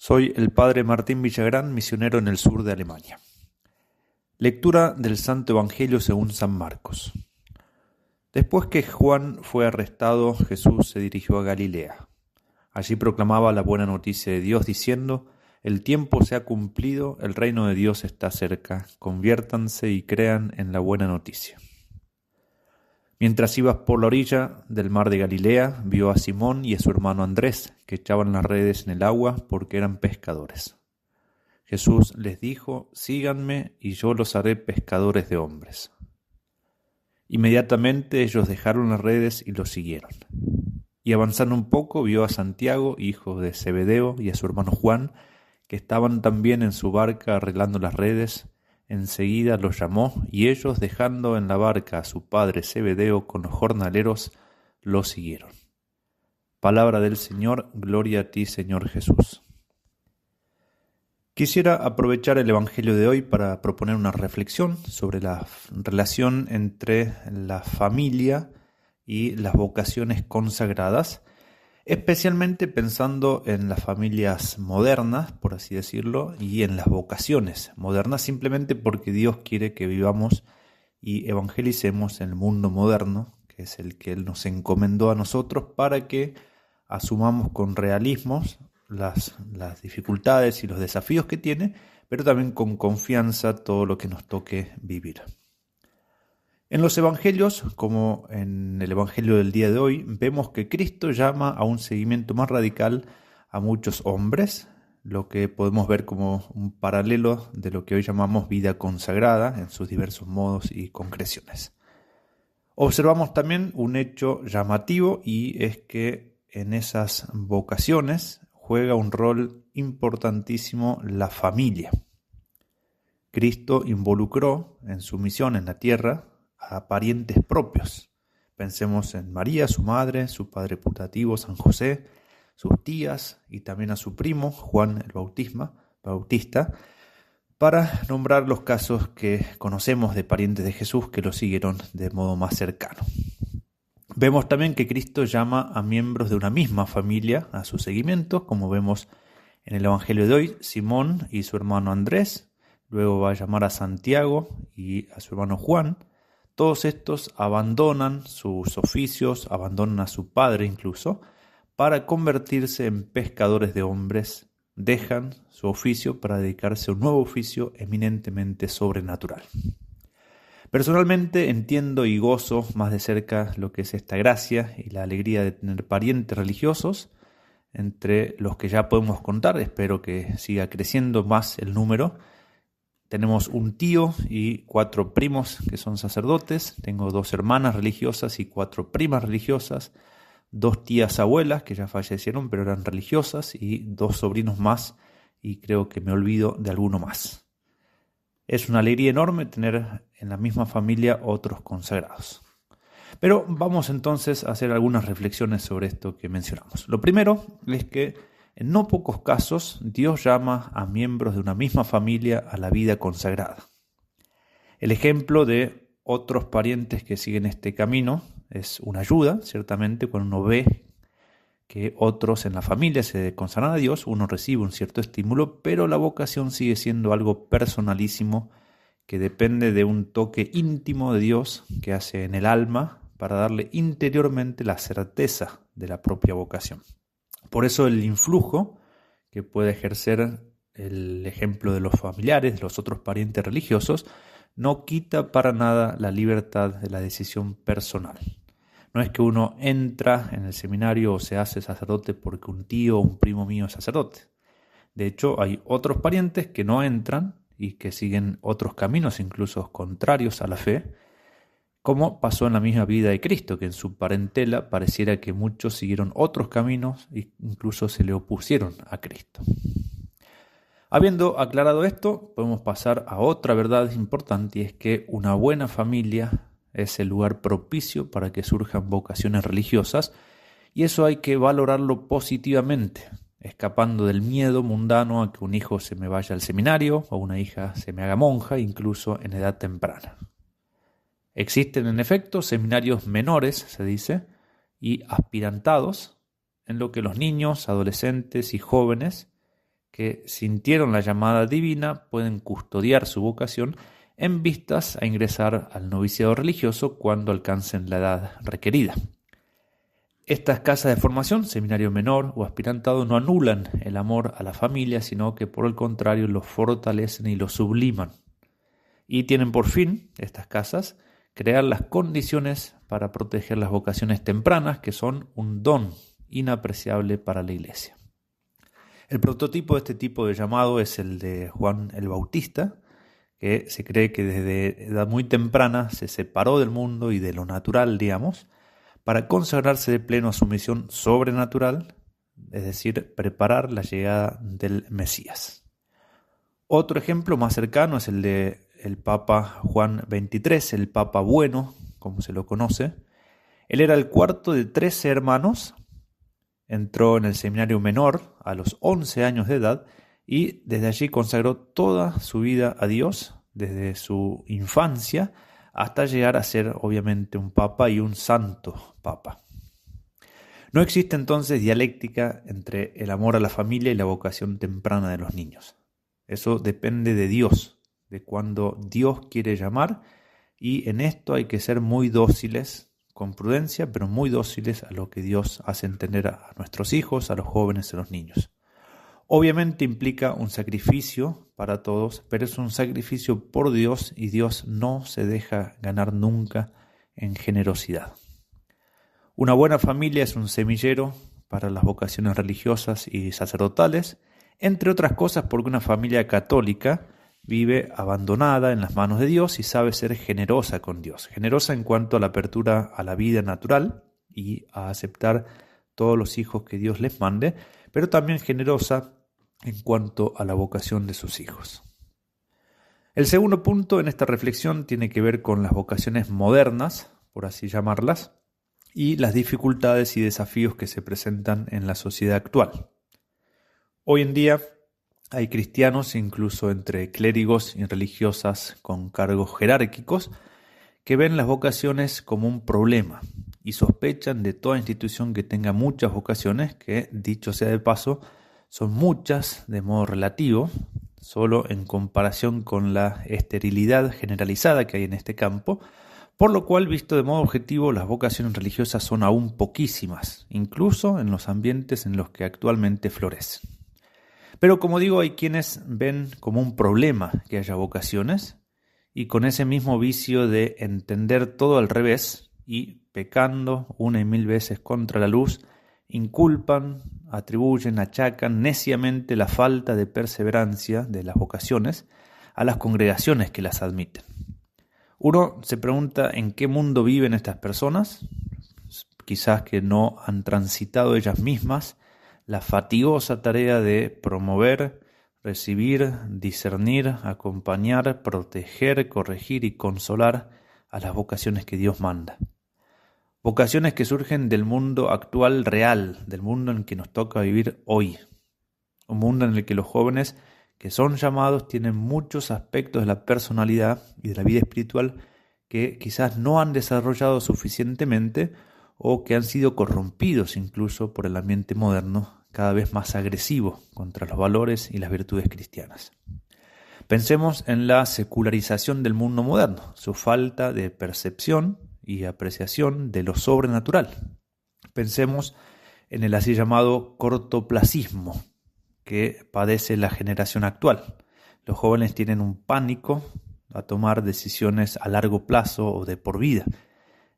Soy el padre Martín Villagrán, misionero en el sur de Alemania. Lectura del Santo Evangelio según San Marcos. Después que Juan fue arrestado, Jesús se dirigió a Galilea. Allí proclamaba la buena noticia de Dios, diciendo: «El tiempo se ha cumplido, el reino de Dios está cerca, conviértanse y crean en la buena noticia». Mientras iba por la orilla del mar de Galilea, vio a Simón y a su hermano Andrés, que echaban las redes en el agua porque eran pescadores. Jesús les dijo: «Síganme y yo los haré pescadores de hombres». Inmediatamente ellos dejaron las redes y los siguieron. Y avanzando un poco, vio a Santiago, hijo de Zebedeo, y a su hermano Juan, que estaban también en su barca arreglando las redes. Enseguida los llamó, y ellos, dejando en la barca a su padre Zebedeo con los jornaleros, lo siguieron. Palabra del Señor, gloria a ti, Señor Jesús. Quisiera aprovechar el Evangelio de hoy para proponer una reflexión sobre la relación entre la familia y las vocaciones consagradas, especialmente pensando en las familias modernas, por así decirlo, y en las vocaciones modernas, simplemente porque Dios quiere que vivamos y evangelicemos en el mundo moderno, que es el que Él nos encomendó a nosotros, para que asumamos con realismo las dificultades y los desafíos que tiene, pero también con confianza todo lo que nos toque vivir. En los evangelios, como en el evangelio del día de hoy, vemos que Cristo llama a un seguimiento más radical a muchos hombres, lo que podemos ver como un paralelo de lo que hoy llamamos vida consagrada en sus diversos modos y concreciones. Observamos también un hecho llamativo, y es que en esas vocaciones juega un rol importantísimo la familia. Cristo involucró en su misión en la tierra a parientes propios. Pensemos en María, su madre, su padre putativo, San José, sus tías y también a su primo, Juan el Bautista, para nombrar los casos que conocemos de parientes de Jesús que lo siguieron de modo más cercano. Vemos también que Cristo llama a miembros de una misma familia a su seguimiento, como vemos en el Evangelio de hoy: Simón y su hermano Andrés, luego va a llamar a Santiago y a su hermano Juan. Todos estos abandonan sus oficios, abandonan a su padre incluso, para convertirse en pescadores de hombres. Dejan su oficio para dedicarse a un nuevo oficio eminentemente sobrenatural. Personalmente entiendo y gozo más de cerca lo que es esta gracia y la alegría de tener parientes religiosos, entre los que ya podemos contar. Espero que siga creciendo más el número. Tenemos un tío y 4 primos que son sacerdotes. Tengo 2 hermanas religiosas y 4 primas religiosas. 2 tías abuelas que ya fallecieron pero eran religiosas, y 2 sobrinos más, y creo que me olvido de alguno más. Es una alegría enorme tener en la misma familia otros consagrados. Pero vamos entonces a hacer algunas reflexiones sobre esto que mencionamos. Lo primero es que en no pocos casos Dios llama a miembros de una misma familia a la vida consagrada. El ejemplo de otros parientes que siguen este camino es una ayuda, ciertamente, cuando uno ve que otros en la familia se consagran a Dios, uno recibe un cierto estímulo, pero la vocación sigue siendo algo personalísimo que depende de un toque íntimo de Dios que hace en el alma para darle interiormente la certeza de la propia vocación. Por eso el influjo que puede ejercer el ejemplo de los familiares, de los otros parientes religiosos, no quita para nada la libertad de la decisión personal. No es que uno entra en el seminario o se hace sacerdote porque un tío o un primo mío es sacerdote. De hecho, hay otros parientes que no entran y que siguen otros caminos, incluso contrarios a la fe, como pasó en la misma vida de Cristo, que en su parentela pareciera que muchos siguieron otros caminos e incluso se le opusieron a Cristo. Habiendo aclarado esto, podemos pasar a otra verdad importante, y es que una buena familia es el lugar propicio para que surjan vocaciones religiosas, y eso hay que valorarlo positivamente, escapando del miedo mundano a que un hijo se me vaya al seminario o una hija se me haga monja, incluso en edad temprana. Existen, en efecto, seminarios menores, se dice, y aspirantados, en lo que los niños, adolescentes y jóvenes que sintieron la llamada divina pueden custodiar su vocación en vistas a ingresar al noviciado religioso cuando alcancen la edad requerida. Estas casas de formación, seminario menor o aspirantado, no anulan el amor a la familia, sino que por el contrario lo fortalecen y lo subliman. Y tienen por fin, estas casas, crear las condiciones para proteger las vocaciones tempranas, que son un don inapreciable para la Iglesia. El prototipo de este tipo de llamado es el de Juan el Bautista, que se cree que desde edad muy temprana se separó del mundo y de lo natural, digamos, para consagrarse de pleno a su misión sobrenatural, es decir, preparar la llegada del Mesías. Otro ejemplo más cercano es el de el Papa Juan XXIII, el Papa Bueno, como se lo conoce. Él era el cuarto de 13 hermanos, entró en el seminario menor a los 11 años de edad y desde allí consagró toda su vida a Dios, desde su infancia hasta llegar a ser obviamente un papa y un santo papa. No existe entonces dialéctica entre el amor a la familia y la vocación temprana de los niños. Eso depende de Dios, de cuando Dios quiere llamar, y en esto hay que ser muy dóciles, con prudencia, pero muy dóciles a lo que Dios hace entender a nuestros hijos, a los jóvenes, a los niños. Obviamente implica un sacrificio para todos, pero es un sacrificio por Dios y Dios no se deja ganar nunca en generosidad. Una buena familia es un semillero para las vocaciones religiosas y sacerdotales, entre otras cosas porque una familia católica vive abandonada en las manos de Dios y sabe ser generosa con Dios. Generosa en cuanto a la apertura a la vida natural y a aceptar todos los hijos que Dios les mande, pero también generosa en cuanto a la vocación de sus hijos. El segundo punto en esta reflexión tiene que ver con las vocaciones modernas, por así llamarlas, y las dificultades y desafíos que se presentan en la sociedad actual. Hoy en día hay cristianos, incluso entre clérigos y religiosas con cargos jerárquicos, que ven las vocaciones como un problema y sospechan de toda institución que tenga muchas vocaciones, que, dicho sea de paso, son muchas de modo relativo, solo en comparación con la esterilidad generalizada que hay en este campo, por lo cual, visto de modo objetivo, las vocaciones religiosas son aún poquísimas, incluso en los ambientes en los que actualmente florecen. Pero como digo, hay quienes ven como un problema que haya vocaciones y con ese mismo vicio de entender todo al revés y pecando una y mil veces contra la luz, inculpan, atribuyen, achacan neciamente la falta de perseverancia de las vocaciones a las congregaciones que las admiten. Uno se pregunta en qué mundo viven estas personas, quizás que no han transitado ellas mismas la fatigosa tarea de promover, recibir, discernir, acompañar, proteger, corregir y consolar a las vocaciones que Dios manda. Vocaciones que surgen del mundo actual real, del mundo en el que nos toca vivir hoy. Un mundo en el que los jóvenes que son llamados tienen muchos aspectos de la personalidad y de la vida espiritual que quizás no han desarrollado suficientemente o que han sido corrompidos incluso por el ambiente moderno, cada vez más agresivo contra los valores y las virtudes cristianas. Pensemos en la secularización del mundo moderno, su falta de percepción y apreciación de lo sobrenatural. Pensemos en el así llamado cortoplacismo que padece la generación actual. Los jóvenes tienen un pánico a tomar decisiones a largo plazo o de por vida.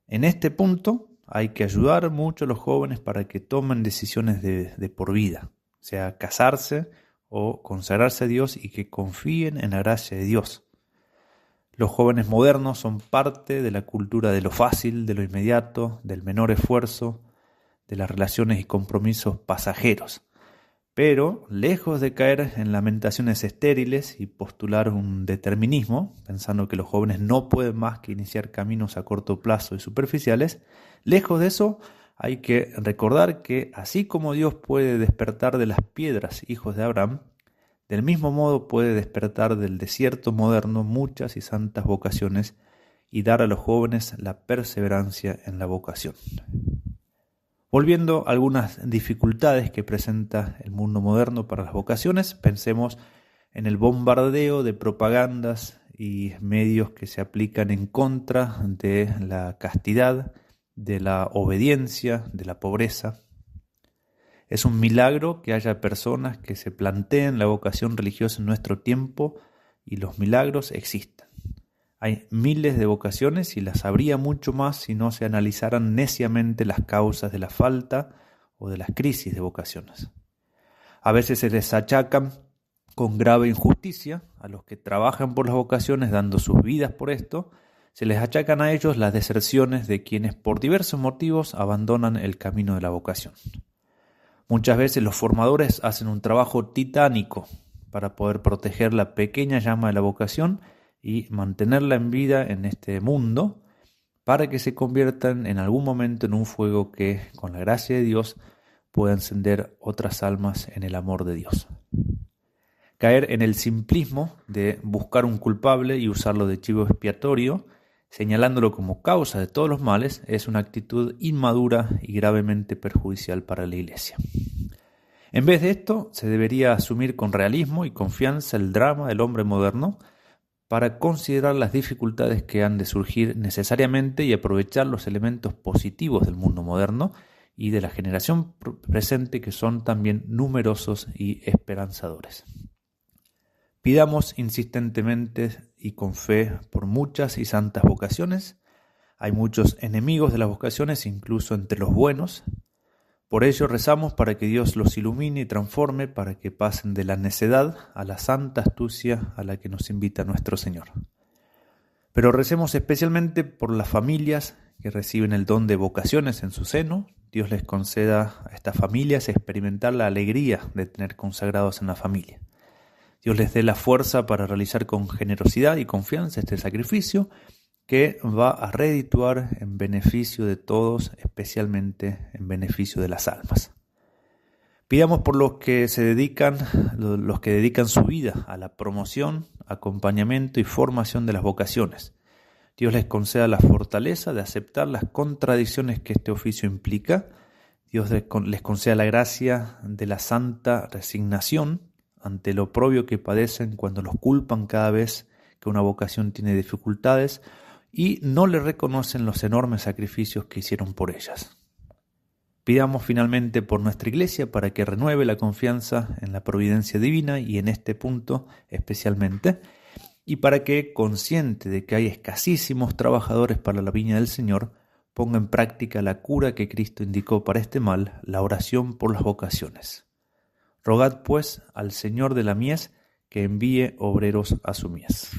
En este punto hay que ayudar mucho a los jóvenes para que tomen decisiones de por vida, sea casarse o consagrarse a Dios y que confíen en la gracia de Dios. Los jóvenes modernos son parte de la cultura de lo fácil, de lo inmediato, del menor esfuerzo, de las relaciones y compromisos pasajeros. Pero, lejos de caer en lamentaciones estériles y postular un determinismo, pensando que los jóvenes no pueden más que iniciar caminos a corto plazo y superficiales, lejos de eso hay que recordar que así como Dios puede despertar de las piedras hijos de Abraham, del mismo modo puede despertar del desierto moderno muchas y santas vocaciones y dar a los jóvenes la perseverancia en la vocación. Volviendo a algunas dificultades que presenta el mundo moderno para las vocaciones, pensemos en el bombardeo de propagandas y medios que se aplican en contra de la castidad, de la obediencia, de la pobreza. Es un milagro que haya personas que se planteen la vocación religiosa en nuestro tiempo, y los milagros existen. Hay miles de vocaciones y las habría mucho más si no se analizaran neciamente las causas de la falta o de las crisis de vocaciones. A veces se les achacan con grave injusticia a los que trabajan por las vocaciones dando sus vidas por esto. Se les achacan a ellos las deserciones de quienes por diversos motivos abandonan el camino de la vocación. Muchas veces los formadores hacen un trabajo titánico para poder proteger la pequeña llama de la vocación y mantenerla en vida en este mundo, para que se conviertan en algún momento en un fuego que, con la gracia de Dios, pueda encender otras almas en el amor de Dios. Caer en el simplismo de buscar un culpable y usarlo de chivo expiatorio, señalándolo como causa de todos los males, es una actitud inmadura y gravemente perjudicial para la Iglesia. En vez de esto, se debería asumir con realismo y confianza el drama del hombre moderno, para considerar las dificultades que han de surgir necesariamente y aprovechar los elementos positivos del mundo moderno y de la generación presente, que son también numerosos y esperanzadores. Pidamos insistentemente y con fe por muchas y santas vocaciones. Hay muchos enemigos de las vocaciones, incluso entre los buenos. Por ello rezamos para que Dios los ilumine y transforme, para que pasen de la necedad a la santa astucia a la que nos invita nuestro Señor. Pero recemos especialmente por las familias que reciben el don de vocaciones en su seno. Dios les conceda a estas familias experimentar la alegría de tener consagrados en la familia. Dios les dé la fuerza para realizar con generosidad y confianza este sacrificio, que va a redituar en beneficio de todos, especialmente en beneficio de las almas. Pidamos por los que dedican su vida a la promoción, acompañamiento y formación de las vocaciones. Dios les conceda la fortaleza de aceptar las contradicciones que este oficio implica. Dios les conceda la gracia de la santa resignación ante lo oprobio que padecen cuando los culpan cada vez que una vocación tiene dificultades y no le reconocen los enormes sacrificios que hicieron por ellas. Pidamos finalmente por nuestra Iglesia para que renueve la confianza en la providencia divina y en este punto especialmente, y para que, consciente de que hay escasísimos trabajadores para la viña del Señor, ponga en práctica la cura que Cristo indicó para este mal, la oración por las vocaciones. Rogad pues al Señor de la mies que envíe obreros a su mies.